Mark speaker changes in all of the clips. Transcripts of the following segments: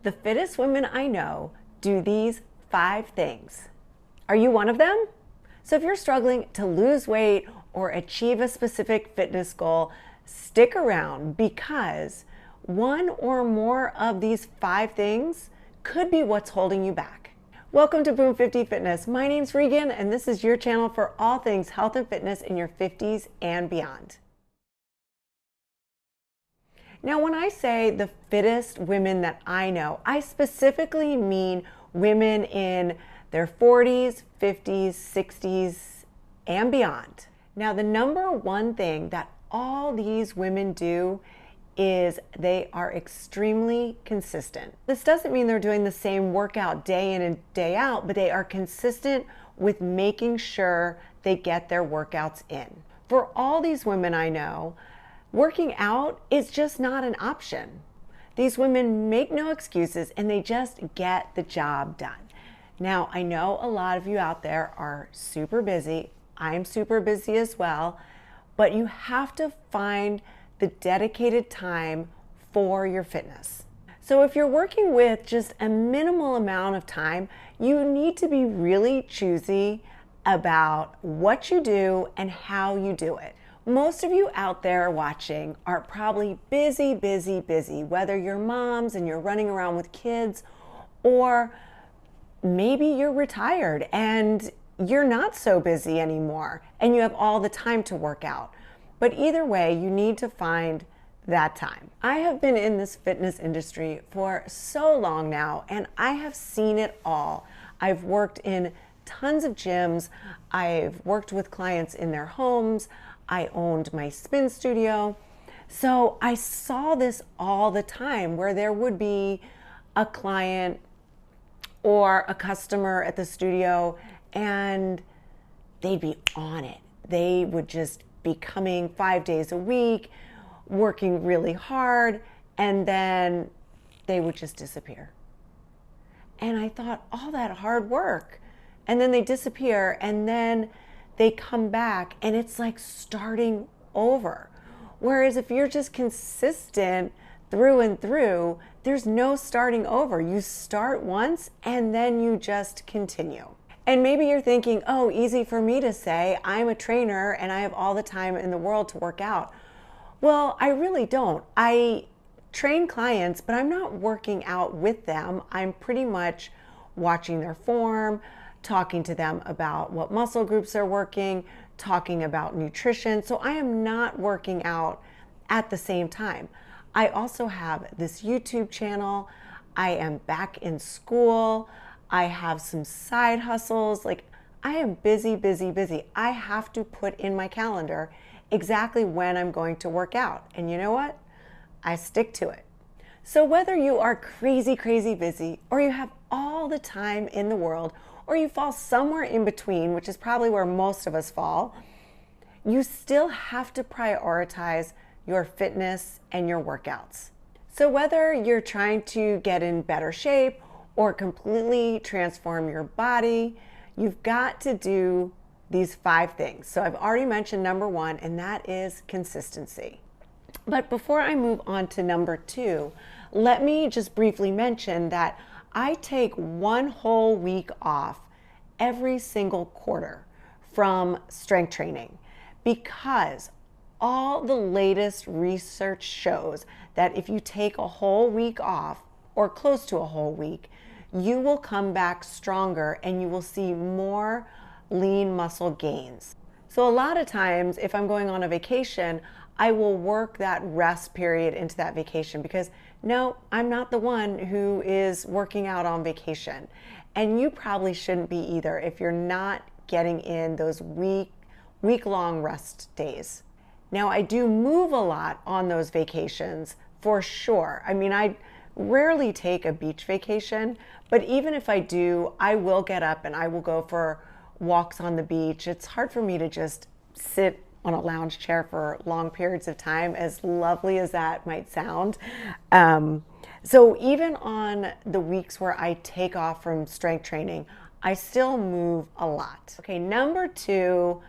Speaker 1: The fittest women I know do these 5 things. Are you one of them? So if you're struggling to lose weight or achieve a specific fitness goal, stick around because one or more of these 5 things could be what's holding you back. Welcome to Boom 50 Fitness. My name's Regan and this is your channel for all things health and fitness in your 50s and beyond. Now, when I say the fittest women that I know, I specifically mean women in their 40s, 50s, 60s, and beyond. Now, the number one thing that all these women do is they are extremely consistent. This doesn't mean they're doing the same workout day in and day out, but they are consistent with making sure they get their workouts in. For all these women I know, working out is just not an option. These women make no excuses and they just get the job done. Now, I know a lot of you out there are super busy. I'm super busy as well, but you have to find the dedicated time for your fitness. So if you're working with just a minimal amount of time, you need to be really choosy about what you do and how you do it. Most of you out there watching are probably busy, whether you're moms and you're running around with kids, or maybe you're retired and you're not so busy anymore and you have all the time to work out. But either way, you need to find that time. I have been in this fitness industry for so long now and I have seen it all. I've worked in tons of gyms. I've worked with clients in their homes. I owned my spin studio. So I saw this all the time where there would be a client or a customer at the studio and they'd be on it. They would just be coming 5 days a week, working really hard, and then they would just disappear. And I thought, all that hard work, and then they disappear, and then they come back, and it's like starting over. Whereas if you're just consistent through and through, there's no starting over. You start once, and then you just continue. And maybe you're thinking, oh, easy for me to say, I'm a trainer and I have all the time in the world to work out. Well, I really don't. I train clients, but I'm not working out with them. I'm pretty much watching their form, talking to them about what muscle groups they're working, talking about nutrition. So I am not working out at the same time. I also have this YouTube channel. I am back in school. I have some side hustles. Like, I am busy. I have to put in my calendar exactly when I'm going to work out. And you know what? I stick to it. So whether you are crazy busy, or you have all the time in the world, or you fall somewhere in between, which is probably where most of us fall, you still have to prioritize your fitness and your workouts. So whether you're trying to get in better shape or completely transform your body, you've got to do these 5 things. So I've already mentioned number 1, and that is consistency. But before I move on to number 2, let me just briefly mention that I take 1 whole week off every single quarter from strength training because all the latest research shows that if you take a whole week off or close to a whole week, you will come back stronger and you will see more lean muscle gains. So a lot of times if I'm going on a vacation, I will work that rest period into that vacation because no, I'm not the one who is working out on vacation. And you probably shouldn't be either if you're not getting in those week-long rest days. Now, I do move a lot on those vacations for sure. I mean, I rarely take a beach vacation, but even if I do, I will get up and I will go for walks on the beach. It's hard for me to just sit on a lounge chair for long periods of time, as lovely as that might sound. So even on the weeks where I take off from strength training, I still move a lot. Okay, number 2,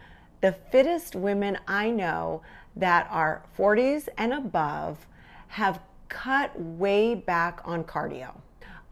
Speaker 1: the fittest women I know that are 40s and above have cut way back on cardio.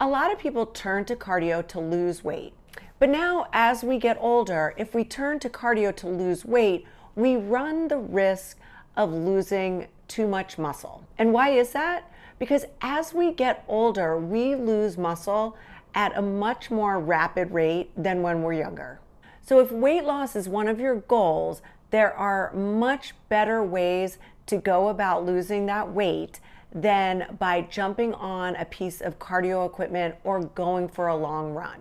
Speaker 1: A lot of people turn to cardio to lose weight. But now, as we get older, if we turn to cardio to lose weight, we run the risk of losing too much muscle. And why is that? Because as we get older, we lose muscle at a much more rapid rate than when we're younger. So if weight loss is one of your goals, there are much better ways to go about losing that weight than by jumping on a piece of cardio equipment or going for a long run,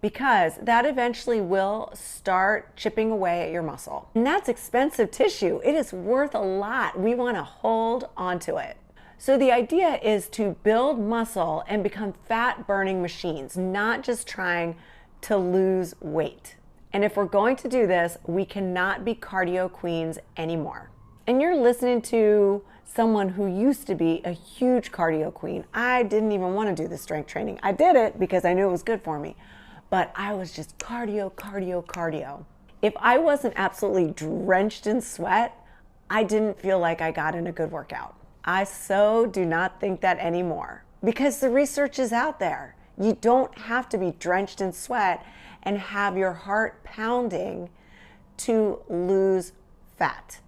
Speaker 1: because that eventually will start chipping away at your muscle. And that's expensive tissue. It is worth a lot. We want to hold onto it. So the idea is to build muscle and become fat burning machines, not just trying to lose weight. And if we're going to do this, we cannot be cardio queens anymore. And you're listening to someone who used to be a huge cardio queen. I didn't even want to do the strength training. I did it because I knew it was good for me, but I was just cardio, cardio, cardio. If I wasn't absolutely drenched in sweat, I didn't feel like I got in a good workout. I so do not think that anymore, because the research is out there. You don't have to be drenched in sweat and have your heart pounding to lose fat.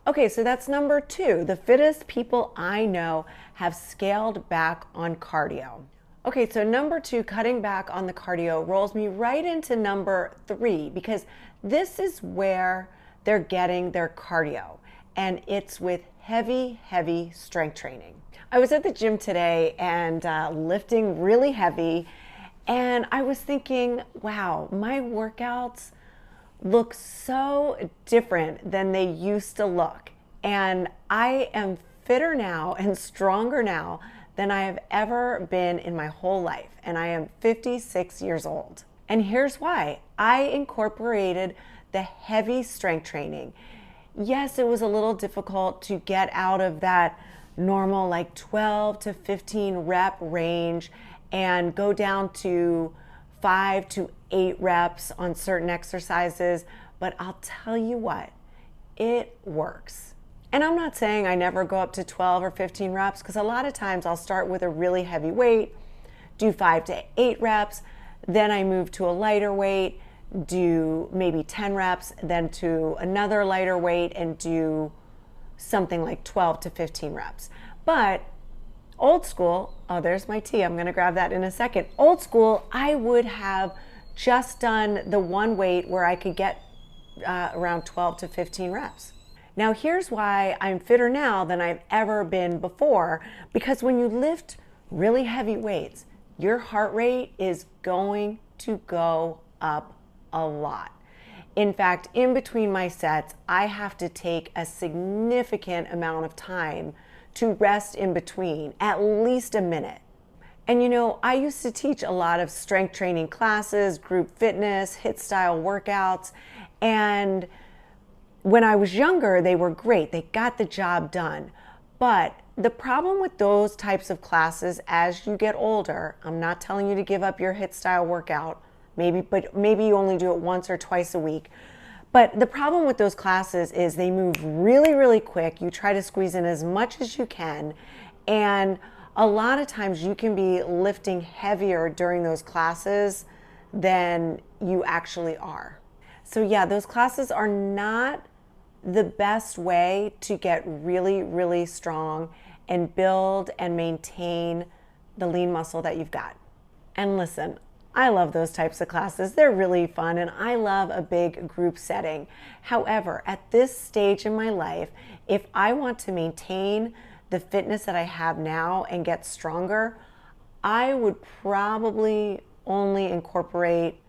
Speaker 1: Okay, so that's number 2. The fittest people I know have scaled back on cardio. Okay, so number 2, cutting back on the cardio, rolls me right into number 3, because this is where they're getting their cardio, and it's with heavy strength training. I was at the gym today and lifting really heavy, and I was thinking, wow, my workouts look so different than they used to look. And I am fitter now and stronger now than I have ever been in my whole life. And I am 56 years old. And here's why. I incorporated the heavy strength training. Yes, it was a little difficult to get out of that normal like 12 to 15 rep range and go down to 5 to 8 reps on certain exercises, but I'll tell you what, it works. And I'm not saying I never go up to 12 or 15 reps, because a lot of times I'll start with a really heavy weight, do 5 to 8 reps, then I move to a lighter weight, do maybe 10 reps, then to another lighter weight and do something like 12 to 15 reps. But old school, oh, there's my tea. I'm going to grab that in a second. Old school, I would have just done the one weight where I could get around 12 to 15 reps. Now, here's why I'm fitter now than I've ever been before, because when you lift really heavy weights, your heart rate is going to go up a lot. In fact, in between my sets, I have to take a significant amount of time to rest in between, at least a minute. And you know, I used to teach a lot of strength training classes, group fitness, HIIT style workouts, and when I was younger, they were great. They got the job done. But the problem with those types of classes as you get older, I'm not telling you to give up your HIIT style workout, but maybe you only do it once or twice a week. But the problem with those classes is they move really quick. You try to squeeze in as much as you can, and a lot of times you can be lifting heavier during those classes than you actually are. So yeah, those classes are not the best way to get really strong and build and maintain the lean muscle that you've got. And listen, I love those types of classes. They're really fun, and I love a big group setting. However, at this stage in my life, if I want to maintain the fitness that I have now and get stronger, I would probably only incorporate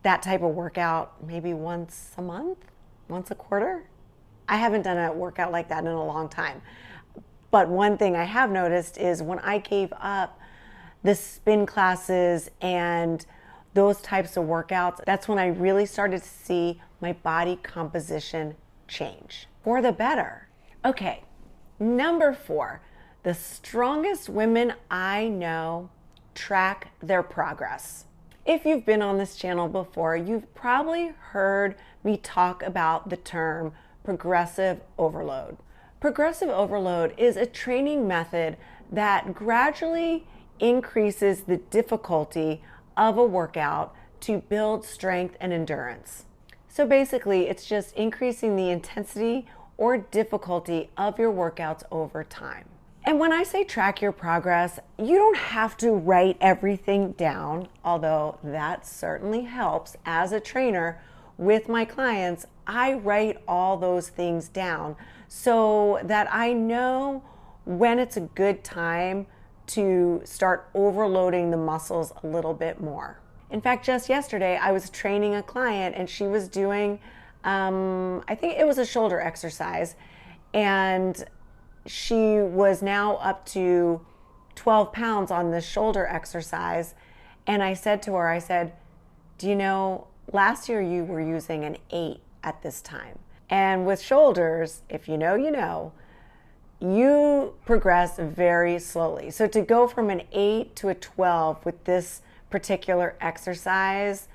Speaker 1: that type of workout maybe once a month, once a quarter. I haven't done a workout like that in a long time. But one thing I have noticed is when I gave up the spin classes and those types of workouts, that's when I really started to see my body composition change for the better. Okay, number 4, the strongest women I know track their progress. If you've been on this channel before, you've probably heard me talk about the term progressive overload. Progressive overload is a training method that gradually increases the difficulty of a workout to build strength and endurance. So basically, it's just increasing the intensity or difficulty of your workouts over time. And when I say track your progress, you don't have to write everything down, although that certainly helps. As a trainer with my clients, I write all those things down so that I know when it's a good time to start overloading the muscles a little bit more. In fact, just yesterday, I was training a client and she was doing, I think it was a shoulder exercise, and she was now up to 12 pounds on this shoulder exercise. And I said to her, I said, do you know, last year you were using an 8 at this time. And with shoulders, if you know, you know, you progress very slowly. So to go from an 8 to a 12 with this particular exercise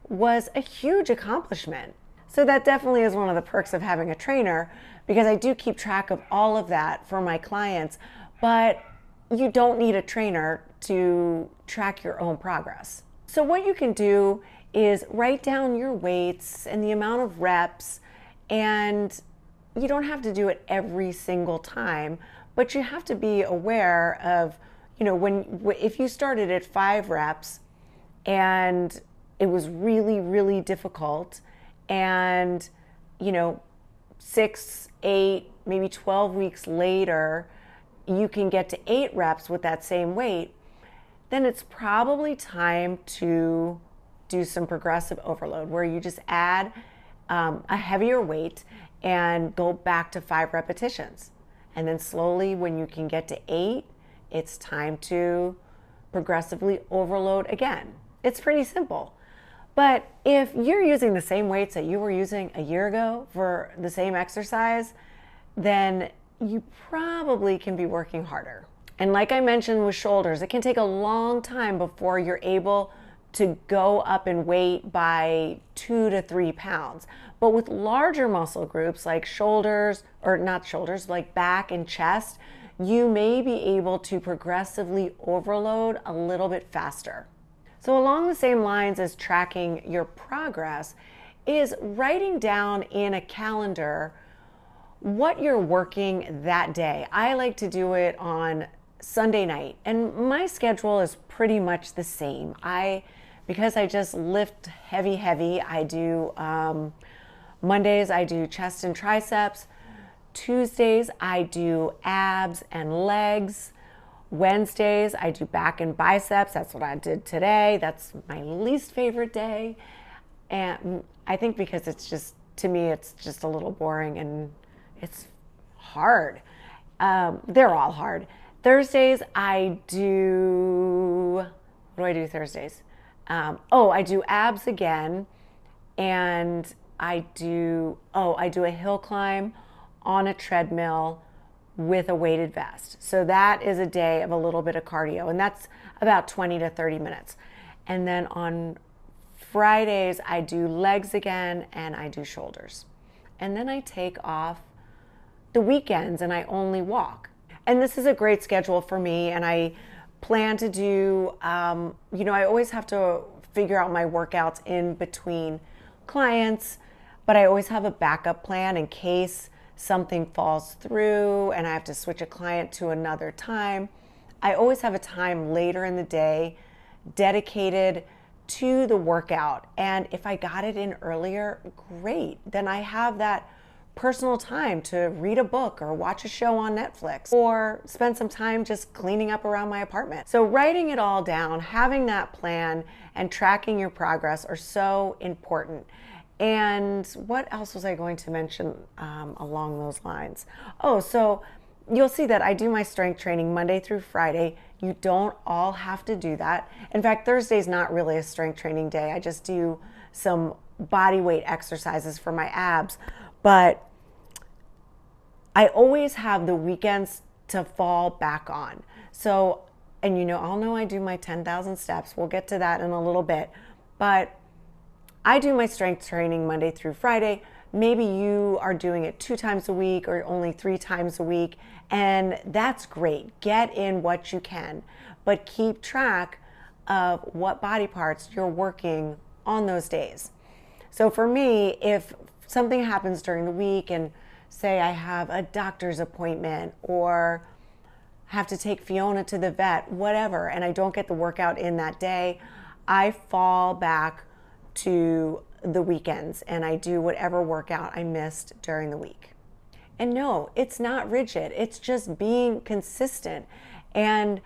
Speaker 1: was a huge accomplishment. So that definitely is one of the perks of having a trainer, because I do keep track of all of that for my clients, but you don't need a trainer to track your own progress. So what you can do is write down your weights and the amount of reps, and you don't have to do it every single time, but you have to be aware of, you know, if you started at 5 reps and it was really, really difficult, and, you know, 6, 8, maybe 12 weeks later, you can get to 8 reps with that same weight, then it's probably time to do some progressive overload where you just add a heavier weight and go back to 5 repetitions. And then slowly, when you can get to 8, it's time to progressively overload again. It's pretty simple. But if you're using the same weights that you were using a year ago for the same exercise, then you probably can be working harder. And like I mentioned with shoulders, it can take a long time before you're able to go up in weight by 2 to 3 pounds. But with larger muscle groups like shoulders, or not shoulders, like back and chest, you may be able to progressively overload a little bit faster. So along the same lines as tracking your progress is writing down in a calendar what you're working that day. I like to do it on Sunday night, and my schedule is pretty much the same. Because I just lift heavy, I do Mondays I do chest and triceps. Tuesdays I do abs and legs. Wednesdays I do back and biceps. That's what I did today. That's my least favorite day. And I think because it's just, to me, it's just a little boring and it's hard. They're all hard. Thursdays I do, what do I do Thursdays? I do abs again, and I do a hill climb on a treadmill with a weighted vest. So that is a day of a little bit of cardio, and that's about 20 to 30 minutes. And then on Fridays, I do legs again, and I do shoulders. And then I take off the weekends and I only walk. And this is a great schedule for me, and I plan to do, I always have to figure out my workouts in between clients, but I always have a backup plan in case something falls through and I have to switch a client to another time. I always have a time later in the day dedicated to the workout. And if I got it in earlier, great. Then I have that personal time to read a book or watch a show on Netflix or spend some time just cleaning up around my apartment. So writing it all down, having that plan, and tracking your progress are so important. And what else was I going to mention along those lines? So you'll see that I do my strength training Monday through Friday. You don't all have to do that. In fact, Thursday's not really a strength training day. I just do some body weight exercises for my abs. But I always have the weekends to fall back on. So, and I'll know I do my 10,000 steps. We'll get to that in a little bit. But I do my strength training Monday through Friday. maybe you are doing it 2 times a week or only 3 times a week, and that's great. Get in what you can, but keep track of what body parts you're working on those days. So for me, if something happens during the week and say I have a doctor's appointment or have to take Fiona to the vet, whatever, and I don't get the workout in that day, I fall back to the weekends and I do whatever workout I missed during the week. And no, it's not rigid. It's just being consistent. And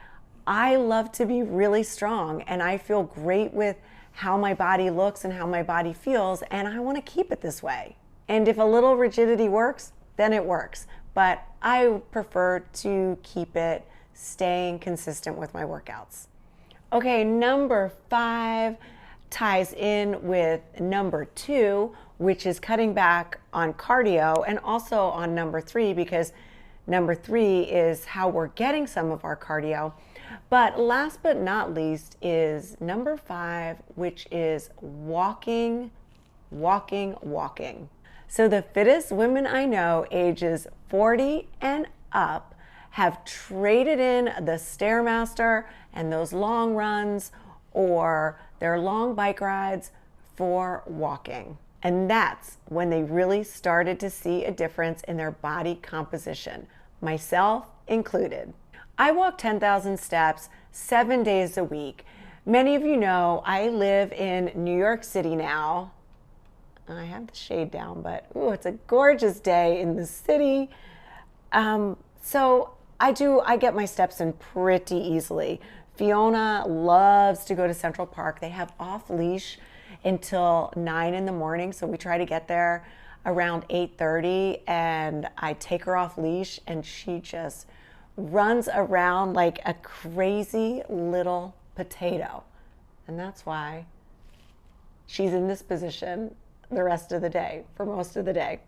Speaker 1: I love to be really strong, and I feel great with how my body looks and how my body feels, and I want to keep it this way. And if a little rigidity works, then it works. But I prefer to keep it staying consistent with my workouts. Okay, number 5 ties in with number 2, which is cutting back on cardio, and also on number 3, because number 3 is how we're getting some of our cardio. But last but not least is number 5, which is walking. So the fittest women I know, ages 40 and up, have traded in the Stairmaster and those long runs or their long bike rides for walking. And that's when they really started to see a difference in their body composition, myself included. I walk 10,000 steps 7 days a week. Many of you know I live in New York City now. I have the shade down, but ooh, it's a gorgeous day in the city. So I get my steps in pretty easily. Fiona loves to go to Central Park. They have off leash until 9 in the morning, so we try to get there around 8:30, and I take her off leash and she just runs around like a crazy little potato. And that's why she's in this position the rest of the day, for most of the day.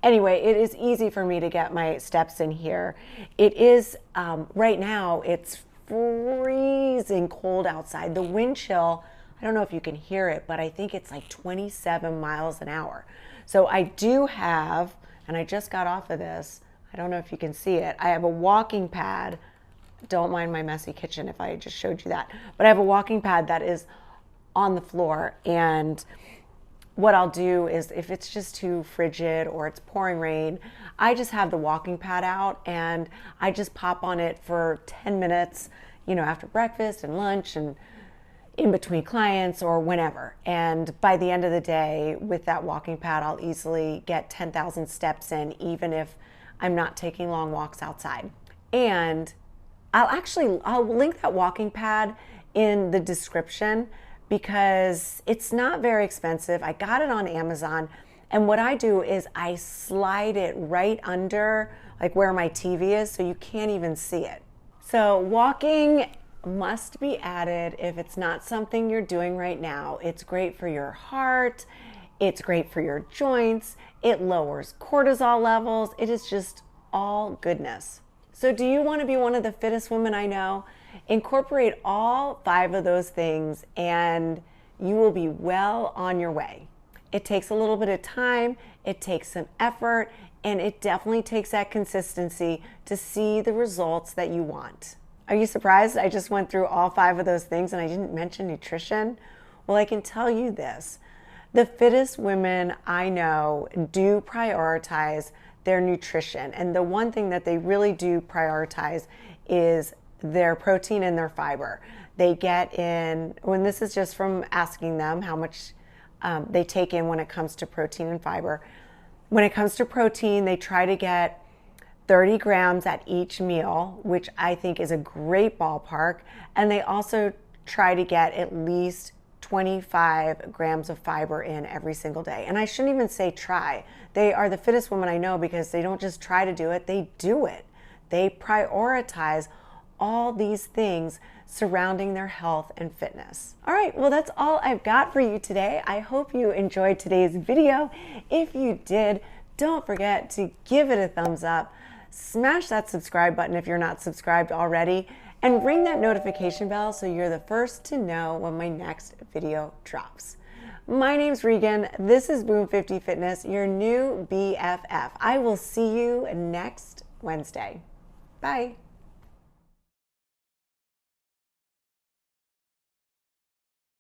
Speaker 1: Anyway, it is easy for me to get my steps in here. It is, right now, it's freezing cold outside. The wind chill, I don't know if you can hear it, but I think it's like 27 miles an hour. So I do have, and I just got off of this, I don't know if you can see it, I have a walking pad. Don't mind my messy kitchen if I just showed you that. But I have a walking pad that is on the floor, and what I'll do is if it's just too frigid or it's pouring rain, I just have the walking pad out and I just pop on it for 10 minutes, you know, after breakfast and lunch and in between clients or whenever. And by the end of the day with that walking pad, I'll easily get 10,000 steps in, even if I'm not taking long walks outside. And I'll link that walking pad in the description because it's not very expensive. I got it on Amazon, and what I do is I slide it right under like where my TV is so you can't even see it. So walking must be added if it's not something you're doing right now. It's great for your heart, it's great for your joints, it lowers cortisol levels, it is just all goodness. So do you want to be one of the fittest women I know? Incorporate all 5 of those things and you will be well on your way. It takes a little bit of time, it takes some effort, and it definitely takes that consistency to see the results that you want. Are you surprised I just went through all 5 of those things and I didn't mention nutrition? Well, I can tell you this. The fittest women I know do prioritize their nutrition, and the one thing that they really do prioritize is their protein and their fiber. They get in, when this is just from asking them how much they take in when it comes to protein and fiber. When it comes to protein, they try to get 30 grams at each meal, which I think is a great ballpark. And they also try to get at least 25 grams of fiber in every single day. And I shouldn't even say try. They are the fittest women I know because they don't just try to do it, they do it. They prioritize all these things surrounding their health and fitness. All right, well, that's all I've got for you today. I hope you enjoyed today's video. If you did, don't forget to give it a thumbs up, smash that subscribe button if you're not subscribed already, and ring that notification bell so you're the first to know when my next video drops. My name's Regan. This is Boom 50 Fitness, your new BFF. I will see you next Wednesday. Bye.